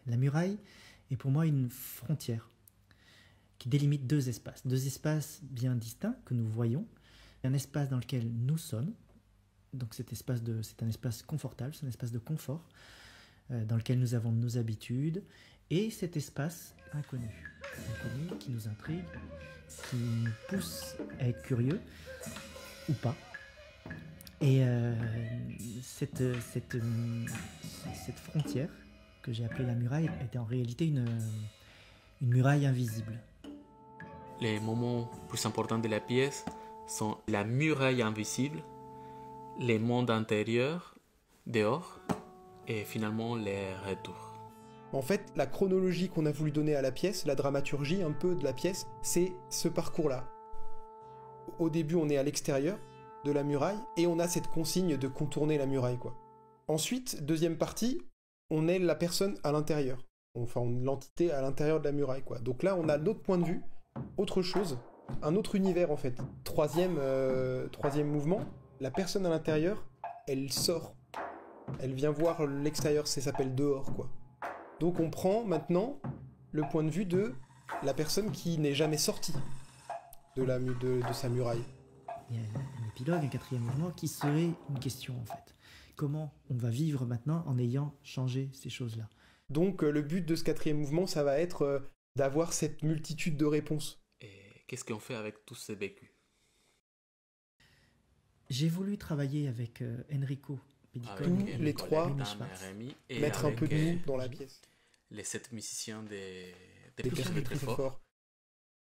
La muraille est pour moi une frontière qui délimite deux espaces bien distincts que nous voyons. Un espace dans lequel nous sommes, donc c'est un espace confortable, c'est un espace de confort, dans lequel nous avons nos habitudes, et cet espace inconnu qui nous intrigue, qui nous pousse à être curieux, ou pas. Et cette frontière que j'ai appelée la muraille était en réalité une muraille invisible. Les moments plus importants de la pièce sont la muraille invisible, les mondes intérieurs, dehors, et finalement les retours. En fait, la chronologie qu'on a voulu donner à la pièce, la dramaturgie un peu de la pièce, c'est ce parcours-là. Au début, on est à l'extérieur de la muraille, et on a cette consigne de contourner la muraille, quoi. Ensuite, deuxième partie, on est la personne à l'intérieur. Enfin, l'entité à l'intérieur de la muraille, quoi. Donc là, on a notre point de vue, autre chose, un autre univers, en fait. Troisième mouvement, la personne à l'intérieur, elle sort. Elle vient voir l'extérieur, ça s'appelle dehors, quoi. Donc on prend maintenant le point de vue de la personne qui n'est jamais sortie de sa muraille. Il y a un épilogue, un quatrième mouvement, qui serait une question, en fait. Comment on va vivre maintenant en ayant changé ces choses-là? Donc le but de ce quatrième mouvement, ça va être d'avoir cette multitude de réponses. Et qu'est-ce qu'on fait avec tous ces vécus? J'ai voulu travailler avec Enrico Pediconi, tous les trois, Rémi, et mettre un peu de nous dans la pièce. Les 7 musiciens des personnes très très forts. forts.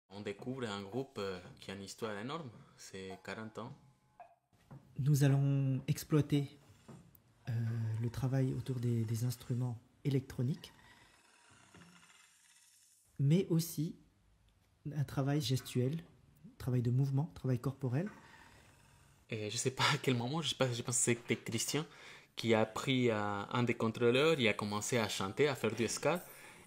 On découvre un groupe qui a une histoire énorme, c'est 40 ans. Nous allons exploiter le travail autour des instruments électroniques, mais aussi un travail gestuel, travail de mouvement, travail corporel. Et je ne sais pas à quel moment, je pense que c'était Christian qui a pris un des contrôleurs et a commencé à chanter, à faire du ska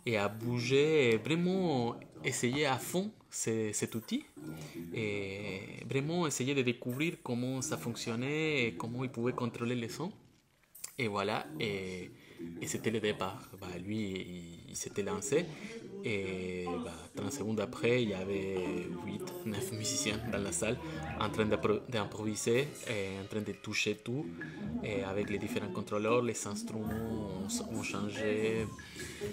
et à bouger, et vraiment essayer à fond cet outil et vraiment essayer de découvrir comment ça fonctionnait et comment il pouvait contrôler les sons. Et voilà, et c'était le départ. Lui, il s'était lancé et 30 secondes après, il y avait 8-9 musiciens dans la salle en train d'improviser et en train de toucher tout. Et avec les différents contrôleurs, les instruments ont changé.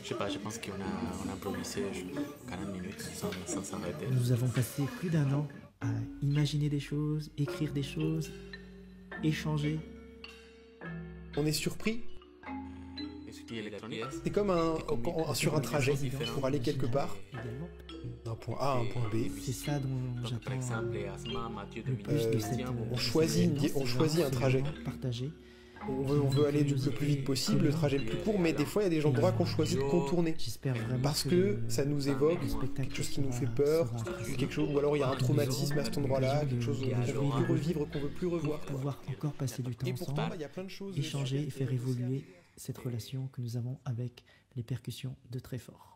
Je sais pas, je pense qu'on a improvisé 40 minutes sans s'arrêter. Nous avons passé plus d'1 an à imaginer des choses, écrire des choses, échanger. On est surpris. C'est C'est comme sur un trajet pour aller quelque part, Également. d'un point A à un point B. C'est ça dont Par j'attends exemple, Asma, Mathieu, le Dominique, plus de cette Christian, on choisit un trajet. partagé. On veut aller le plus vite possible, le trajet le plus court, mais des fois il y a des endroits qu'on choisit de contourner. J'espère vraiment Parce que ça nous évoque le spectacle quelque chose qui nous fait sera peur, apprécié. quelque chose, ou alors il y a un traumatisme à cet endroit-là, quelque chose qu'on Et veut plus revivre, qu'on veut plus revoir. pour pouvoir encore passer du temps Et pourtant, ensemble, il y a plein de choses. échanger et faire évoluer cette relation que nous avons avec les percussions de Tréfort.